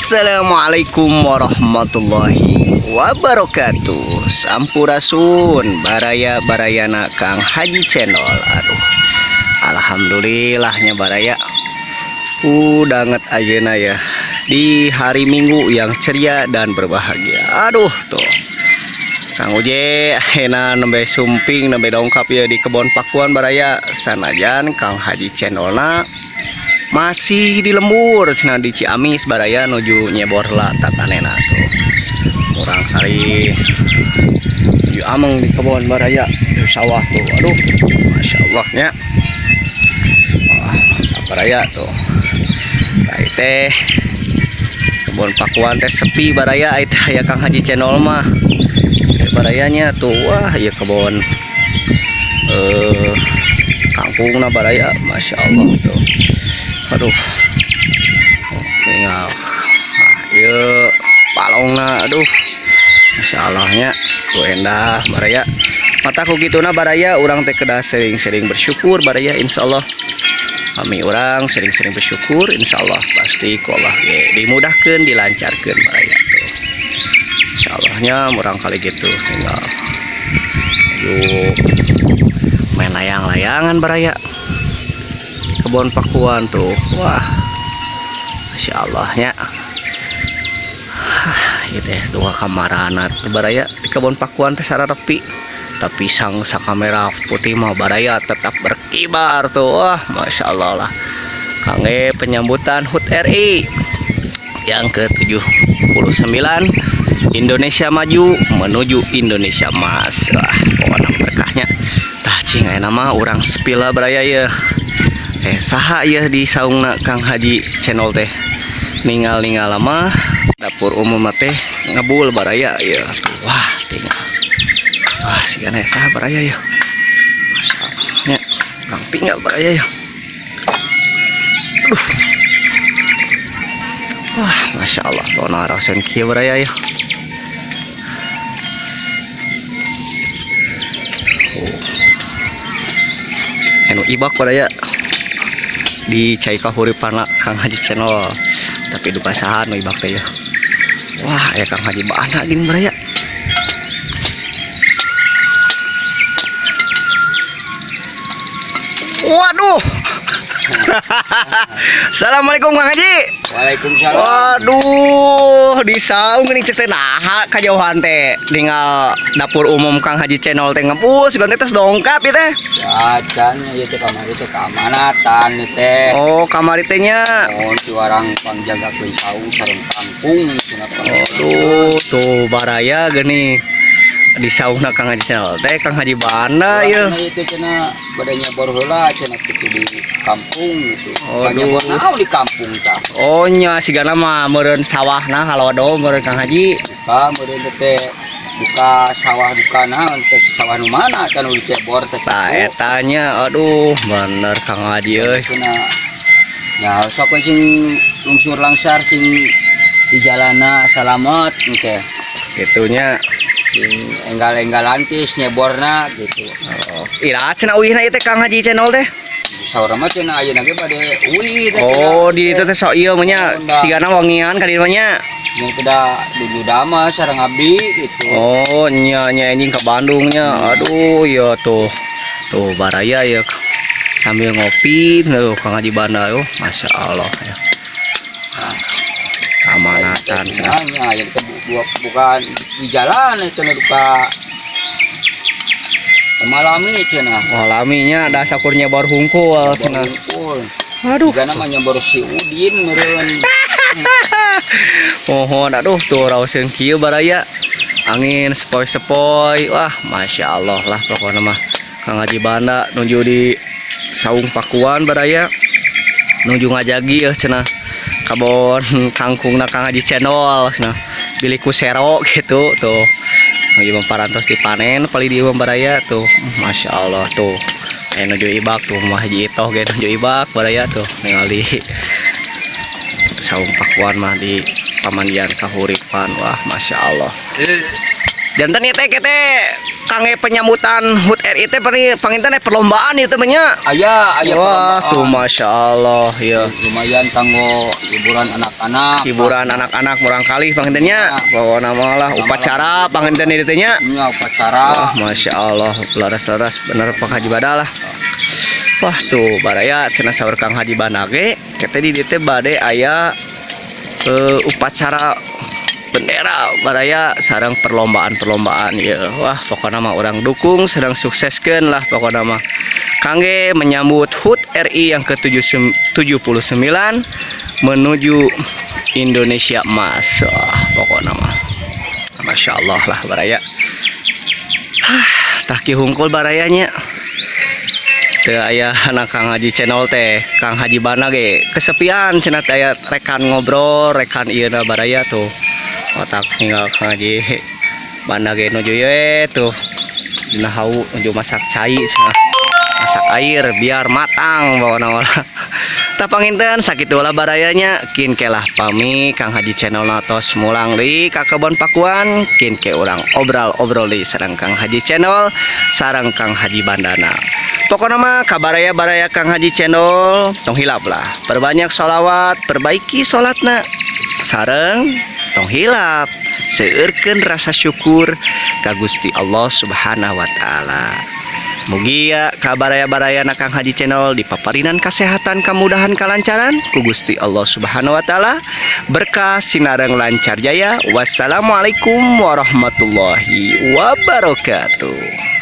Assalamualaikum warahmatullahi wabarakatuh. Sampurasun baraya barayana Kang Haji Channel. Aduh, alhamdulillahnya baraya udanget ayeuna ya di hari Minggu yang ceria dan berbahagia. Aduh tuh Kang Uje ayeuna nembe sumping nembe dongkap ya di kebon pakuan baraya sanajan Kang Haji Channelna masih di lembur cenah di Ciamis baraya nuju nyebor lah tatanena tuh kurang kali nuju ameng di kebon baraya di sawah tuh. Aduh Masya Allahnya, wah mantap baraya tuh. Baik teh kebon pakuan teh sepi baraya itu ya Kang Haji Channel mah barayanya tuh. Wah ya kebon kampungna baraya Masya Allah tuh. Aduh tinggal yuk palongna. Aduh Masya Allahnya ku endah baraya mataku gituna baraya urang teh kedah sering-sering bersyukur baraya. Insya Allah kami orang sering-sering bersyukur, Insya Allah pasti ku Allah dimudahkan dilancarkan baraya tuh. Insya Allahnya orang kali gitu tinggal yuk main layang-layangan baraya kebon pakuan tuh. Wah Masya Allahnya gitu ya dua kamarana baraya di kebon pakuan teh sararepi tapi sang kamera putih mah baraya tetap berkibar tuh. Wah Masya Allah lah kangge penyambutan HUT RI yang ke-79 Indonesia maju menuju Indonesia Emas. Wah pokoknya berkahnya tah cing aya nama urang spila baraya ya saha ya di saungna Kang Haji Channel teh ninggal lama dapur umum teh ngebul baraya ya. Wah tinggal wah sigana saha baraya ya Masya Allah nya Kang tinggal baraya ya. Aduh wah Masya Allah dona rasen kieu baraya ya. Anu ibak baraya di cai kahuripan Kang Haji Channel tapi duka sahan ibak teh ya. Wah ya Kang Haji bana gini baraya. Waduh Assalamualaikum Kang Haji. Waalaikumsalam. Waduh di saung geuning cek teh naha kajauhan teh tinggal dapur umum Kang Haji Channel teh ngepus ganti tes dongkap ieu teh. Jajan ieu teh kamari teh keamanatan ieu teh. Oh kamari teh nya. Oh si warang pangjaga keun saung sareng kangkung cenah. Aduh tuh baraya geuning di saungna Kang Haji Channel teh Kang Haji bana ya. Itu cenah badanya bor heula cenah kitu di kampung gitu. Aduh. Banyak bor naon di kampung tah. Oh nya sigana mah meureun sawahna halodo meureun Kang Haji. Buka meureun teh buka sawah buka naon teh sawah nu mana kan di cebor teh. Tah eta nya aduh bener Kang Haji euy. Cenah ya sok sing lungsur langsar sing di jalana salamet teh. Gitunya Enggal-enggal lantis nyeborna gitu. oh, ira cenah uihna ieu teh Kang Haji Channel teh. Saur mah cenah ayeuna ge bade uih teh. Oh di itu teh sok ieu mah nya sigana wangian ka dieu nya. Yang kuda dudu dama sareng abdi gitu. Oh nya anjing ke Bandung nya. Aduh ya tuh. Tuh baraya ya sambil ngopi tuh Kang Haji bana yo. Masya Allah ya. Amanatan Nah, yang bukan di jalan itu duka malami cenah. Malaminya ada sakurnya baru hungkul cenah. Aduh juga namanya baru si Udin meureun. mohon aduh tuh raoseun kieu baraya angin sepoi-sepoi. Wah Masya Allah lah pokoknya mah Kang Haji bana nuju di saung pakuan baraya nuju ngajagi ya cenah kabon kangkungna Kang Haji Channel cenah bilih ku sero gitu tuh lagi memparantos dipanen pali di baraya tuh. Masya Allah tuh nuju ibak tuh mah Haji Itoh ge nuju ibak baraya tuh ningali saung pakuan mah di pamandian kahuripan. Wah Masya Allah jantan ieu teh kangge penyambutan HUT RI teh panginten perlombaan itu banyak. Aya Wah, tuh perlombaan. Masya Allah ya. Lumayan kanggo hiburan anak-anak. Hiburan anak-anak murang kali pangintennya. Pokokna mah lah upacara panginten itu nya. Nya Wah, upacara. Masya Allah, laras-laras bener Pak Haji Bada lah. Wah tuh baraya cenah saur Kang Haji Bana ge kete di dieu teh bade aya upacara bendera baraya sareng perlombaan ya. Wah pokokna mah orang dukung sedang sukseskeun lah pokokna mah kangge menyambut HUT RI yang ke-79 menuju Indonesia Emas. Wah pokokna mah Masya Allah lah baraya. Tah ki hungkul barayanya teu aya anak Kang Haji channel teh Kang Haji Bana ge kesepian cenah teh aya rekan ngobrol rekan ieu na baraya tuh otak tinggal Kang Haji Bana ge nuju ye tuh dina hau nuju masak cai cenah masak air biar matang bawana olah tah panginten sakitu ulah barayanya kin kelah pami Kang Haji channel natos mulang deui ka Kebon Pakuan kin ke urang obrol deui sareng Kang Haji channel sareng Kang Haji Bandana. Pokoknya mah kabaraya-baraya Kang Haji channel tong hilap lah perbanyak sholawat perbaiki sholatna sareng tong hilap seueurkeun rasa syukur ka Gusti Allah Subhanahu wa taala. Mugi ya kabaraya-baraya Kang Haji channel dipaparinan kesehatan kemudahan kelancaran ku Gusti Allah Subhanahu wa taala berkah sinareng lancar jaya. Wassalamualaikum warahmatullahi wabarakatuh.